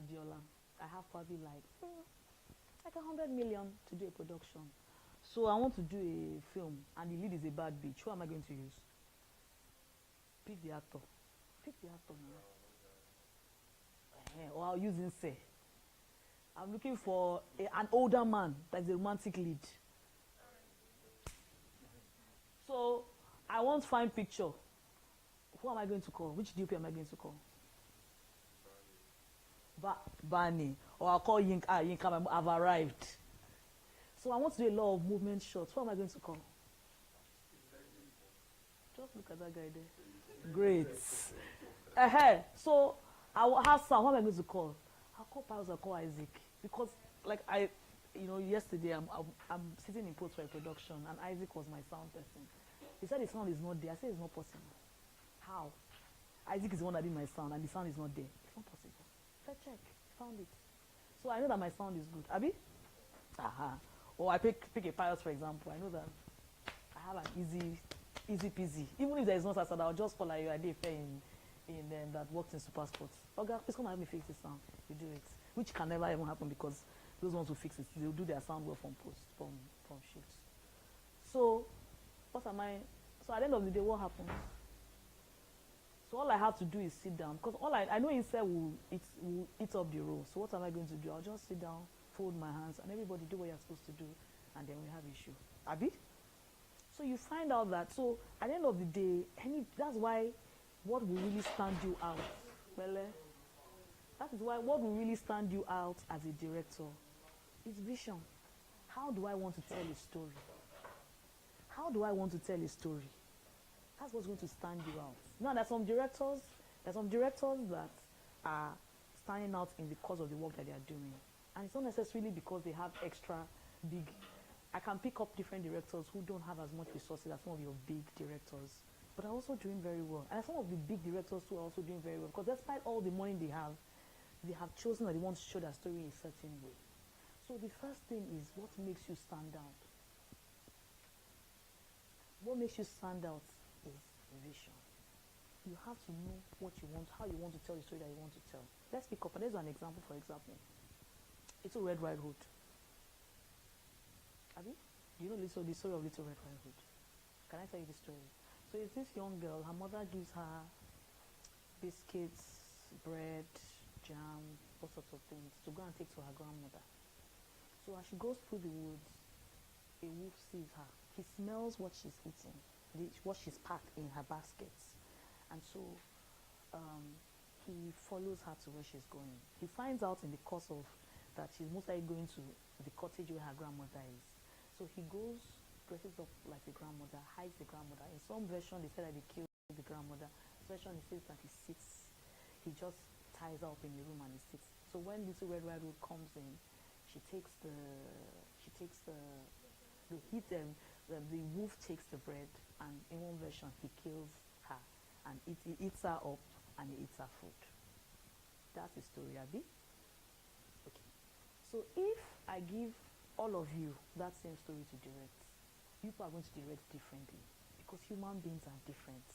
Adeola. I have probably like 100 million to do a production. So I want to do a film, and the lead is a bad bitch. Who am I going to use? Pick the actor. Pick the actor now. Or I'll use Inse. I'm looking for an older man that's a romantic lead. So I want fine picture. Who am I going to call? Which DP am I going to call? Barney. Or I'll call Yinka. Yinka, I've arrived. So I want to do a lot of movement shots. Who am I going to call? Just look at that guy there. Great. So I will have some. Who am I going to call? I'll call Piles, I'll call Isaac. Because, like, yesterday I'm sitting in post for a production, and Isaac was my sound person. He said the sound is not there. I said it's not possible. How? Isaac is the one that did my sound, and the sound is not there. It's not possible. So I check. Found it. So I know that my sound is good. Abi? Or I pick a Piles, for example. I know that I have an easy peasy. Even if there is no such, I'll just call like you. I did a in that worked in Super Sports. Okay, please come and help me fix this sound. You do it, which can never even happen because those ones who fix it, they'll do their sound well from shoots. So, what am I? So at the end of the day, what happens? So all I have to do is sit down because I know inside will eat up the role. So what am I going to do? I'll just sit down, fold my hands, and everybody do what you're supposed to do, and then we have issue. Abi? So you find out that. So at the end of the day, that's why what will really stand you out, that is why what will really stand you out as a director is vision. How do I want to tell a story? How do I want to tell a story? That's what's going to stand you out. Now, there's some directors that are standing out in the course of the work that they are doing. And it's not necessarily because they have extra big. I can pick up different directors who don't have as much resources as some of your big directors, but are also doing very well. And some of the big directors who are also doing very well, because despite all the money they have chosen that they want to show their story in a certain way. So the first thing is, what makes you stand out? What makes you stand out is vision. You have to know what you want, how you want to tell the story that you want to tell. Let's pick up, and there's an example, for example. It's a Red Riding Hood. Abi? Do you know the story of Little Red Riding Hood? Can I tell you the story? So it's this young girl, her mother gives her biscuits, bread, jam, all sorts of things to go and take to her grandmother. So as she goes through the woods, a wolf sees her. He smells what she's eating, what she's packed in her baskets. And so he follows her to where she's going. He finds out in the course of that she's most likely going to the cottage where her grandmother is. So he goes, dresses up like the grandmother, hides the grandmother. In some version, they say that he killed the grandmother. In some version, he says that he sits. He just ties her up in the room and he sits. So when Little Red Riding Hood comes in, the wolf takes the bread, and in one version, he kills her, and he eats her up, and he eats her food. That's the story, Abi. Okay. So if I give all of you that same story to direct, people are going to direct differently because human beings are different.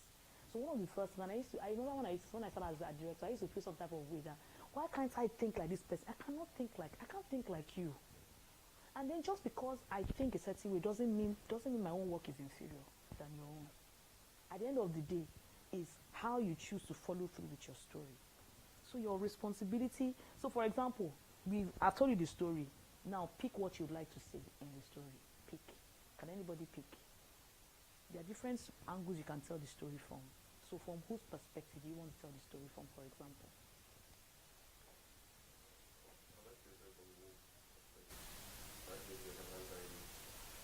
So one of the first, when I remember when I started as a director, I used to feel some type of way that, why can't I think like this person? I can't think like you. And then just because I think a certain way doesn't mean my own work is inferior than your own. At the end of the day, is how you choose to follow through with your story. So your responsibility. So for example, I've told you the story. Now pick what you'd like to say in the story. Pick. Can anybody pick? There are different angles you can tell the story from. So from whose perspective do you want to tell the story from, for example?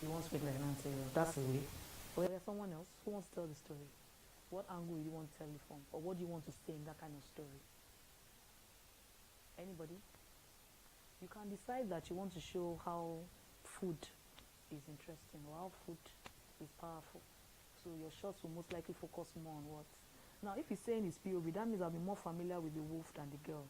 You want to speak like an answer. That's the way. Or there's someone else who wants to tell the story. What angle do you want to tell it from? Or what do you want to say in that kind of story? Anybody? You can decide that you want to show how food is interesting or how food is powerful. So your shots will most likely focus more on what? Now, if he's saying it's POV, that means I'll be more familiar with the wolf than the girl.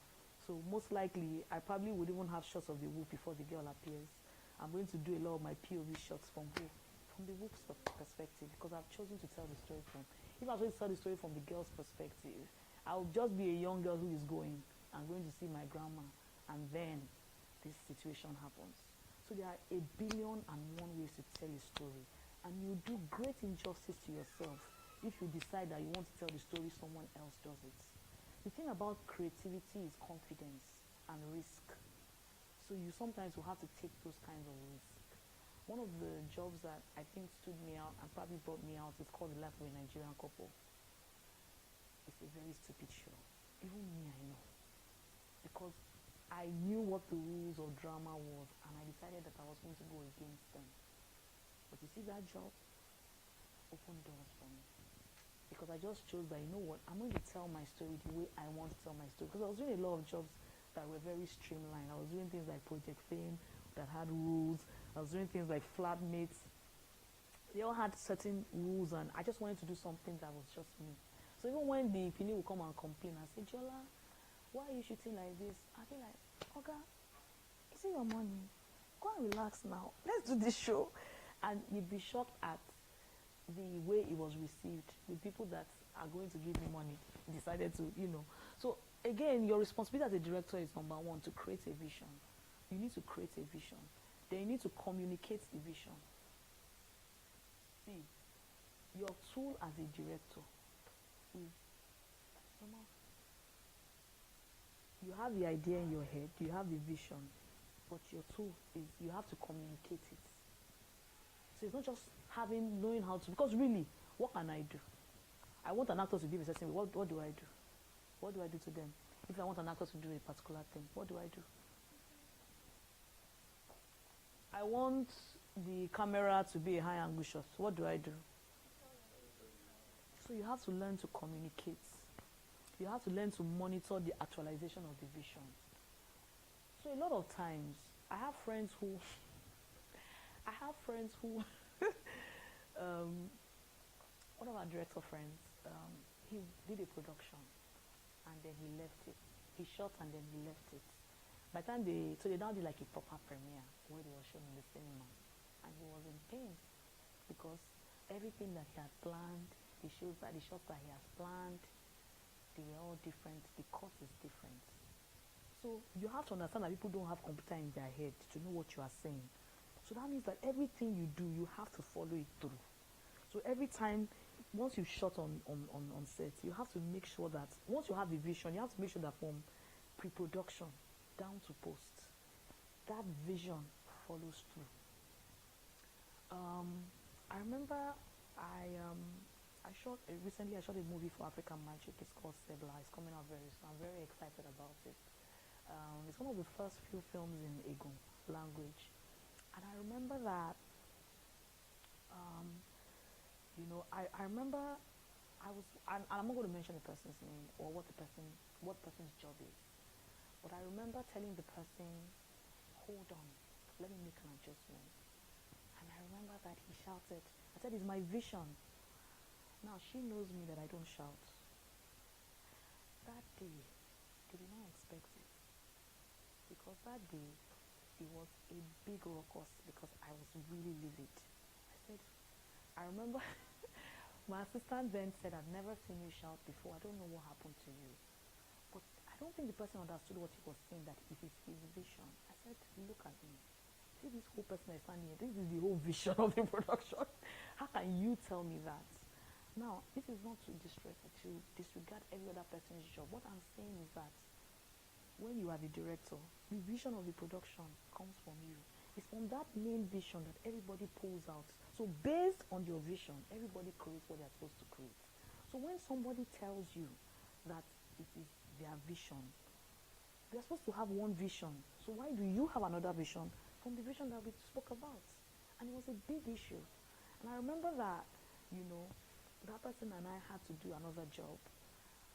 So most likely, I probably would even have shots of the wolf before the girl appears. I'm going to do a lot of my POV shots from who? From the wolf's perspective, because I've chosen to tell the story from. If I was going to tell the story from the girl's perspective, I'll just be a young girl who is going. I'm going to see my grandma, and then this situation happens. So there are 1,000,000,001 ways to tell a story, and you do great injustice to yourself if you decide that you want to tell the story someone else does it. The thing about creativity is confidence and risk. So you sometimes will have to take those kinds of risks. One of the jobs that I think stood me out and probably brought me out is called The Life of a Nigerian Couple. It's a very stupid show. Even me, I know. Because I knew what the rules of drama was, and I decided that I was going to go against them. But you see, that job opened doors for me. Because I just chose that, you know what, I'm going to tell my story the way I want to tell my story. Because I was doing a lot of jobs that were very streamlined. I was doing things like Project Fame that had rules. I was doing things like Flatmates. They all had certain rules, and I just wanted to do something that was just me. So even when the Pini will come and complain, I say, Jola, why are you shooting like this? I'll be like, Oga, is it your money? Go and relax now. Let's do this show. And you'd be shocked at the way it was received. The people that are going to give me money decided to, So again, your responsibility as a director is number one, to create a vision. You need to create a vision. Then you need to communicate the vision. See, your tool as a director is, you have the idea in your head, you have the vision, but your tool is you have to communicate it. So it's not just knowing how to, because really, what can I do? I want an actor to be a certain way. What do I do? What do I do to them? If I want an actor to do a particular thing, what do I do? I want the camera to be a high angle shot. What do I do? So you have to learn to communicate. You have to learn to monitor the actualization of the vision. So a lot of times, I have friends who one of our director friends, he did a production and then he left it. He shot and then he left it. By the time they now did like a proper premiere where they were shown in the cinema, and he was in pain because everything that he had planned, the shots that he has planned, they were all different. The cut is different. So you have to understand that people don't have computer in their head to know what you are saying. So that means that everything you do, you have to follow it through. So every time, once you shot on set, you have to make sure that once you have the vision, you have to make sure that from pre-production down to post, that vision follows through. I remember recently I shot a movie for African Magic. It's called Sebla. It's coming out very soon. I'm very excited about it. It's one of the first few films in Egon language. And I remember that, I remember and I'm not going to mention the person's name or what person's job is. But I remember telling the person, hold on, let me make an adjustment. And I remember that he shouted. I said, it's my vision. Now, she knows me that I don't shout. That day, they did not expect it. Because that day, it was a big ruckus because I was really livid. I remember my assistant then said, I've never seen you shout before. I don't know what happened to you. But I don't think the person understood what he was saying, that it is his vision. I said, look at me. See this whole person is standing here. This is the whole vision of the production. How can you tell me that? Now, this is not to disregard every other person's job. What I'm saying is that when you are the director, the vision of the production comes from you. It's from that main vision that everybody pulls out. So based on your vision, everybody creates what they're supposed to create. So when somebody tells you that it is their vision, they're supposed to have one vision. So why do you have another vision from the vision that we spoke about? And it was a big issue. And I remember that, that person and I had to do another job.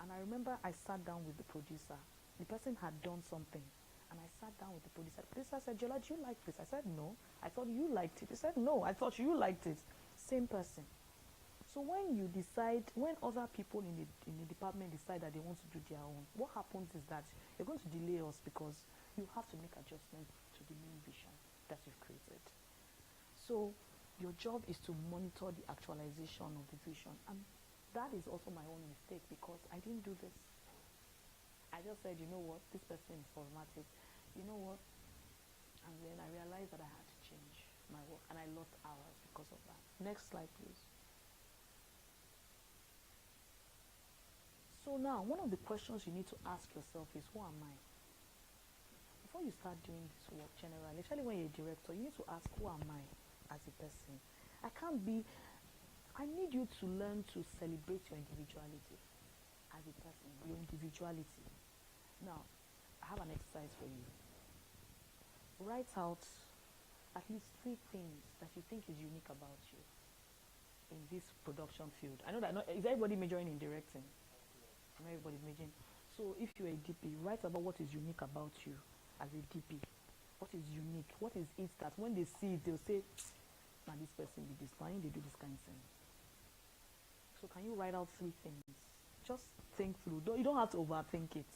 And I remember I sat down with the producer. The person had done something. And I sat down with the producer. The producer said, Jola, do you like this? I said, no. I thought you liked it. He said, no, I thought you liked it. Same person. So when other people in the department decide that they want to do their own, what happens is that you're going to delay us because you have to make adjustments to the main vision that you've created. So your job is to monitor the actualization of the vision. And that is also my own mistake because I didn't do this. I just said, you know what, this person is problematic. you know what? And then I realized that I had to change my work, and I lost hours because of that. Next slide, please. So now, one of the questions you need to ask yourself is, who am I? Before you start doing this work generally, especially when you're a director, you need to ask, who am I as a person? I need you to learn to celebrate your individuality as a person, your individuality. Now, I have an exercise for you. Write out at least 3 things that you think is unique about you in this production field. I know that is everybody majoring in directing? Not everybody's majoring. So if you're a DP, write about what is unique about you as a DP. What is unique? What is it that when they see it, they'll say, now this person did this, why they do this kind of thing? So can you write out 3 things? Just think through. You don't have to overthink it.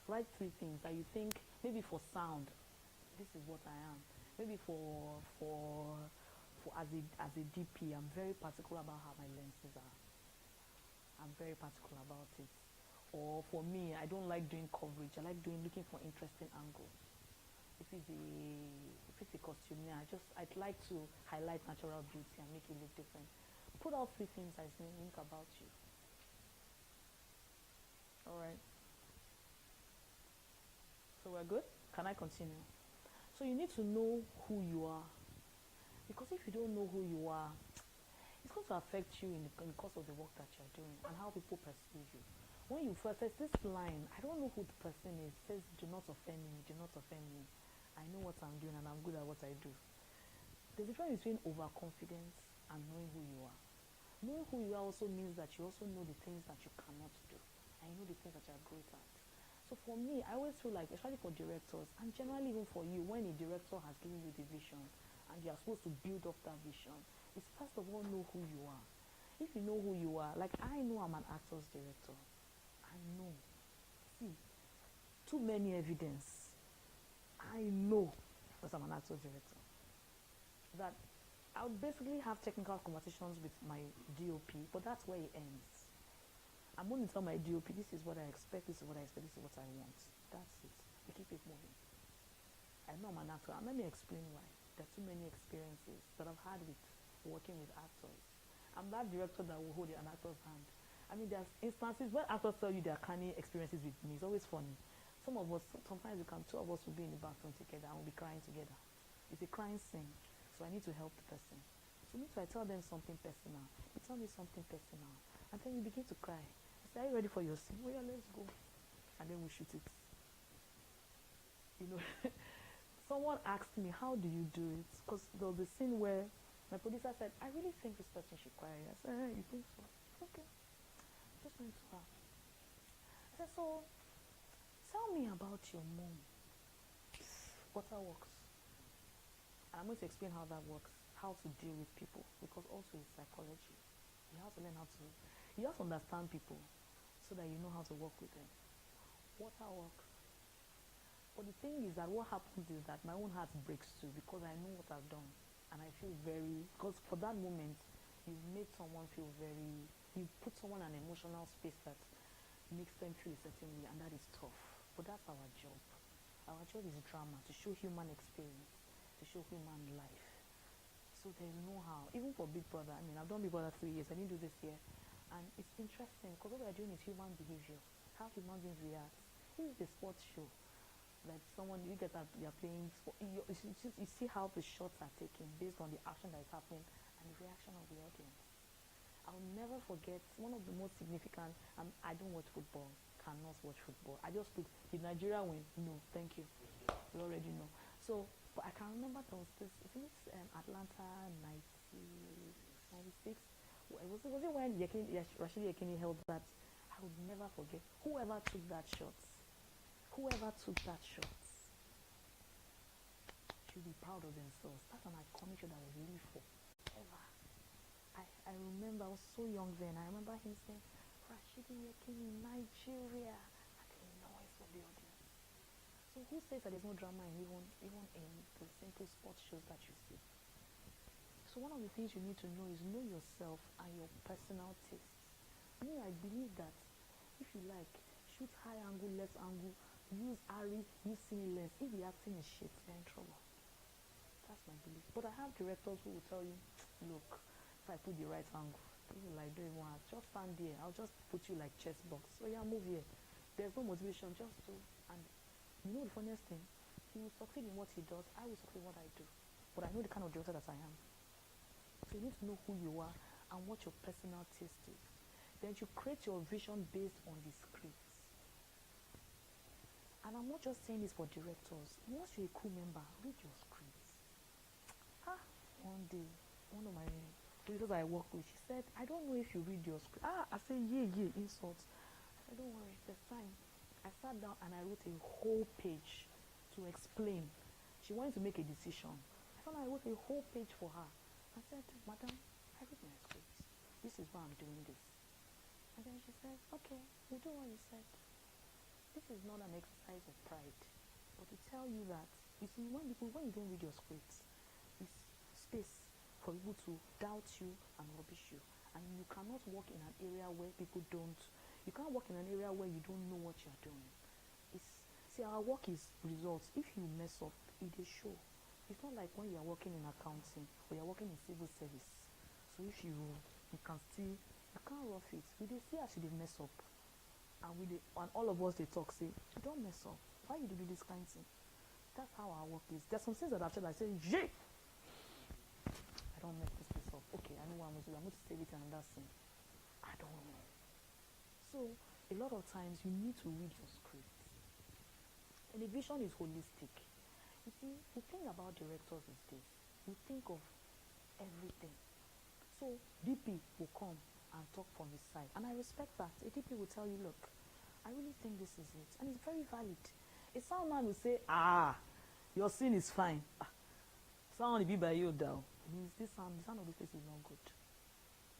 Write 3 things that you think, maybe for sound, this is what I am. Maybe for as a DP, I'm very particular about how my lenses are. I'm very particular about it. Or for me, I don't like doing coverage. I like looking for interesting angles. If it's a costume, I'd like to highlight natural beauty and make it look different. Put out 3 things that is unique about you. All right. So we're good? Can I continue? So you need to know who you are. Because if you don't know who you are, it's going to affect you in the course of the work that you're doing and how people perceive you. When you first says this line, I don't know who the person is, says, do not offend me, do not offend me. I know what I'm doing and I'm good at what I do. There's a difference between overconfidence and knowing who you are. Knowing who you are also means that you also know the things that you cannot do. And you know the things that you're great at. So for me, I always feel like, especially for directors, and generally even for you, when a director has given you the vision, and you're supposed to build up that vision, is first of all know who you are. If you know who you are, like I know I'm an actor's director. I know. See, too many evidence. I know that I'm an actor's director. That I would basically have technical conversations with my DOP, but that's where it ends. I'm going to tell my DOP, this is what I expect, this is what I expect, this is what I want. That's it. We keep it moving. I know I'm an actor, and let me explain why. There are too many experiences that I've had with working with actors. I'm that director that will hold an actor's hand. I mean, there's instances where actors tell you their canny experiences with me. It's always funny. Sometimes two of us will be in the bathroom together and we'll be crying together. It's a crying scene, so I need to help the person. So I tell them something personal. You tell me something personal, and then you begin to cry. I say, are you ready for your scene? Well, yeah, let's go. And then we shoot it. You know, someone asked me, how do you do it? Because there was a scene where my producer said, I really think this person should cry. I said, hey, you think so? Okay. Just went to her. I said, so tell me about your mom. Waterworks. And I'm going to explain how that works, how to deal with people, because also it's psychology. You have to learn you have to understand people so that you know how to work with them. Waterworks. But the thing is that what happens is that my own heart breaks too, because I know what I've done. And I feel because for that moment, you've made someone feel you put someone in an emotional space that makes them feel a certain way, and that is tough. But that's our job. Our job is drama, to show human experience, to show human life. So there's no how. Even for Big Brother, I mean, I've done Big Brother 3 years, I didn't do this year. And it's interesting, because what we're doing is human behavior, how human beings react. This is a sports show. Like you get that you're playing sport, you see how the shots are taken based on the action that is happening and the reaction of the audience. I'll never forget one of the most significant, I don't watch football, cannot watch football. I just look, did Nigeria win? No, thank you. We already know. So, but I can remember there was this, I think it's Atlanta 96. Was it when Rashidi Yekini held that? I would never forget. Whoever took that shot should be proud of themselves. That's an iconic shot that was really forever. I remember, I was so young then. I remember him saying, Rashidi Yekini, Nigeria, and the noise of the audience. So who says that there's no drama even in the simple sports shows that you see? So one of the things you need to know is know yourself and your personal tastes. I believe that if you like, shoot high angle, left angle, use Ari, use cine lens. If the acting is shit, you're in trouble. That's my belief. But I have directors who will tell you, look, if I put the right angle, people like don't even want, just stand there. I'll just put you like chess box. So yeah, move here. There's no motivation, just do. And you know the funniest thing? He will succeed in what he does. I will succeed in what I do. But I know the kind of director that I am. So you need to know who you are and what your personal taste is. Then you create your vision based on the script. And I'm not just saying this for directors. Once you're a crew member, read your scripts. One day, one of my producers I work with, she said, I don't know if you read your script. I said, yeah, insults. I said, don't worry, there's time. I sat down and I wrote a whole page to explain. She wanted to make a decision. I wrote a whole page for her. I said, madam, I read my script. This is why I'm doing this. And then she said, okay, we'll do what you said. This is not an exercise of pride, but to tell you that, you see, when you don't read your scripts, it's space for people to doubt you and rubbish you. And you cannot work in an area where people don't, you can't work in an area where you don't know what you're doing. See, our work is results. If you mess up, it is show. It's not like when you're working in accounting or you're working in civil service. So if you can't rough it. We dey see as you dey mess up. And all of us they talk, say, don't mess up. Why you do this kind of thing? That's how our work is. There's some things that I've said, I say, yeah, I don't mess this place up. Okay, I know what I'm going to do. I'm going to save it and that's it. I don't know. So a lot of times you need to read your script. And the vision is holistic. You see, the thing about directors is this. We think of everything. So DP will come and talk from his side. And I respect that. A DP will tell you, look, I really think this is it. And it's very valid. A sound man will say, your scene is fine. Sound be by you down. It means the sound of this place is not good.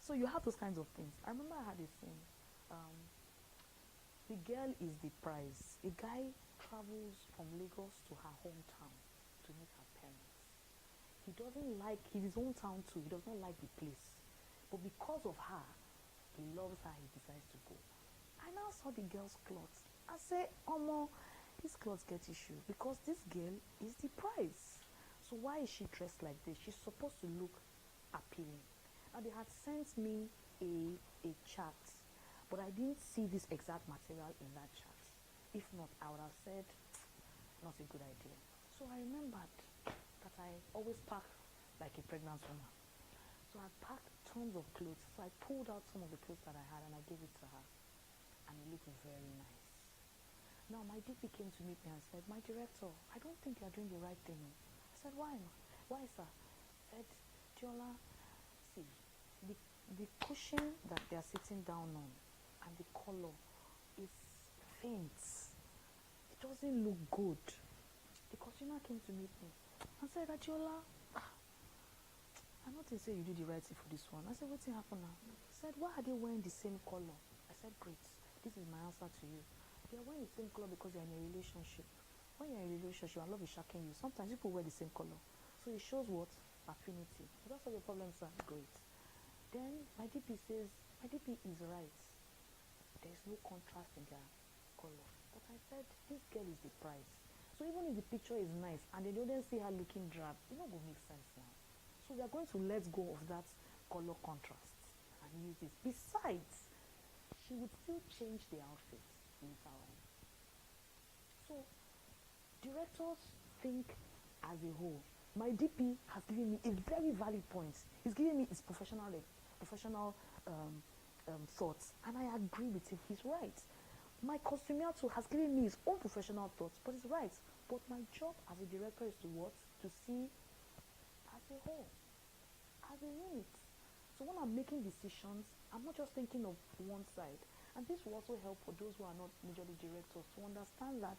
So you have those kinds of things. I remember I had a scene. The girl is the prize. A guy travels from Lagos to her hometown to meet her parents. He doesn't like his hometown too. He does not like the place. But because of her, he loves her, he decides to go. I now saw the girl's clothes. I say, Omo, these clothes get issue because this girl is the prize. So why is she dressed like this? She's supposed to look appealing. Now they had sent me a chart, but I didn't see this exact material in that chart. If not, I would have said, not a good idea. So I remembered that I always pack like a pregnant woman. So I packed tons of clothes. So I pulled out some of the clothes that I had and I gave it to her. And it looked very nice. Now my DP came to meet me and said, my director, I don't think you're doing the right thing. I said, why? Why, sir? He said, Adeola, see, the cushion that they're sitting down on and the color is faint. It doesn't look good. The customer came to meet me and said, Adeola, I don't think say you do the right thing for this one. I said, what's happened now? He said, why are they wearing the same color? I said, great. This is my answer to you. They are wearing the same color because they are in a relationship. When you're in a relationship and love is shocking you, sometimes people wear the same color. So it shows what? Affinity. If that's what your problems are, great. Then my DP says, my DP is right. There is no contrast in their color. But I said, this girl is the prize. So even if the picture is nice and they don't see her looking drab, it's not going to make sense now. So we are going to let go of that color contrast and use this. Besides, she would still change the outfit later on. So directors think as a whole. My DP has given me a very valid point. He's giving me his professional thoughts, and I agree with him. He's right. My costumier too has given me his own professional thoughts, but he's right. But my job as a director is to what? To see as a whole, as a unit. So when I'm making decisions, I'm not just thinking of one side. And this will also help for those who are not majorly directors to understand that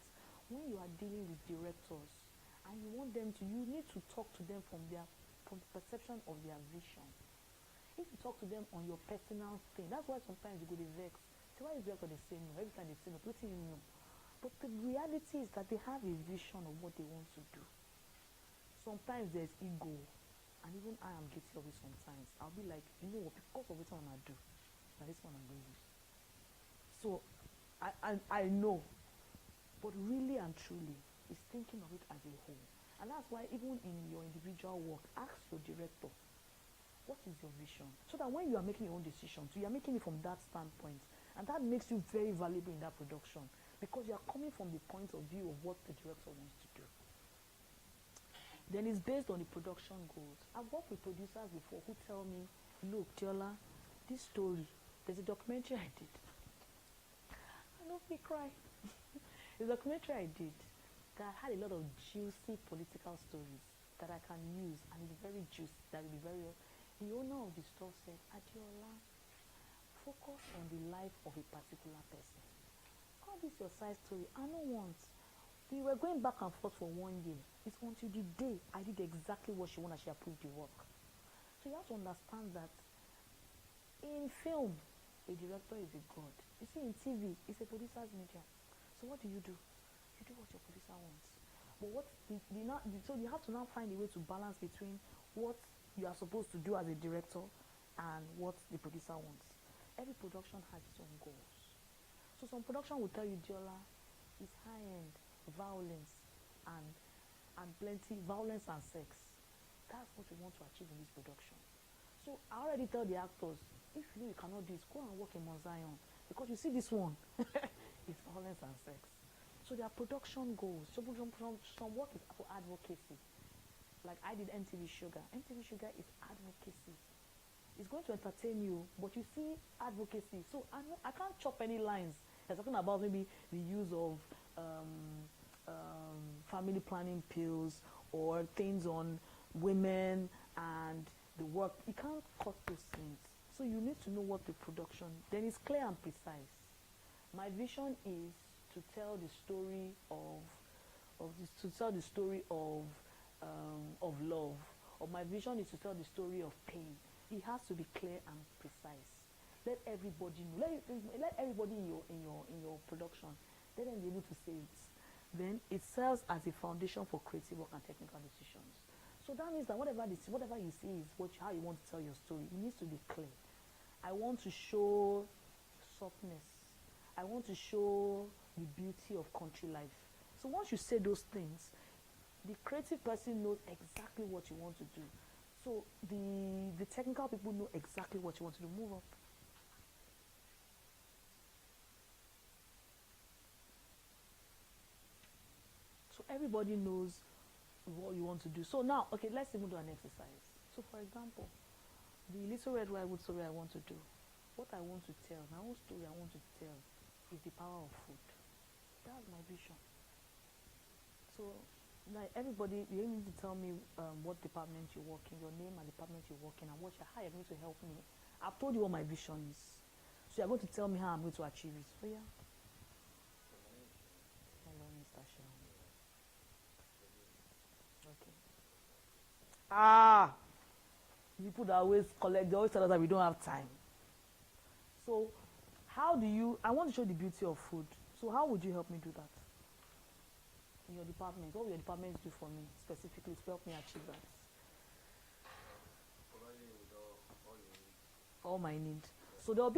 when you are dealing with directors and you want them to, you need to talk to them from the perception of their vision. If you talk to them on your personal thing, that's why sometimes you go to vex. So why is director the same? Every time they say no, what do you know? But the reality is that they have a vision of what they want to do. Sometimes there's ego, and even I am guilty of it sometimes. I'll be like, you know what, because of what I want to do, now this one I'm going to use. So I know but really and truly is thinking of it as a whole. And that's why even in your individual work, ask your director, what is your vision? So that when you are making your own decisions, you are making it from that standpoint. And that makes you very valuable in that production because you are coming from the point of view of what the director wants to do. Then it's based on the production goals. I've worked with producers before who tell me, look, Adeola, this story, there's a documentary I did. I don't feel cry. The documentary I did that had a lot of juicy political stories that I can use and it's very juicy, that will be very. The owner of the store said, Adeola, focus on the life of a particular person. All this your side story, I don't want. We were going back and forth for 1 year. It's until the day I did exactly what she wanted, she approved the work. So you have to understand that in film, a director is a god. You see, in TV, it's a producer's media. So what do? You do what your producer wants. But so you have to now find a way to balance between what you are supposed to do as a director and what the producer wants. Every production has its own goals. So some production will tell you, Adeola, is high-end, violence, and plenty, violence and sex. That's what we want to achieve in this production. So I already tell the actors, if you know you cannot do this, go and work in Mount Zion. Because you see this one, it's violence and sex. So there are production goals. Some work is for advocacy. Like I did MTV Sugar. MTV Sugar is advocacy. It's going to entertain you, but you see advocacy. So I can't chop any lines. They're talking about maybe the use of family planning pills or things on women and the work. You can't cut those things. So you need to know what the production. Then it's clear and precise. My vision is to tell the story of love. Or my vision is to tell the story of pain. It has to be clear and precise. Let everybody know. Let everybody in your production, let them be able to say it. Then it serves as a foundation for creative work and technical decisions. So that means that whatever you see is how you want to tell your story. It needs to be clear. I want to show softness. I want to show the beauty of country life. So once you say those things, the creative person knows exactly what you want to do. So the technical people know exactly what you want to do. Move up. So everybody knows what you want to do. So now, okay, let's even do an exercise. So for example, the Little Red White Wood story I want to do, what I want to tell, my own story I want to tell is the power of food. That's my vision. So like everybody, you need to tell me what department you work in, your name and department you work in, and how you're going to help me. I've told you what my vision is. So you're going to tell me how I'm going to achieve it. So yeah. Hello, Mr. Shaw. Okay. People that always collect, they always tell us that we don't have time. So I want to show the beauty of food. So how would you help me do that? In your department, what will your department do for me specifically to help me achieve that? All my needs. So there'll be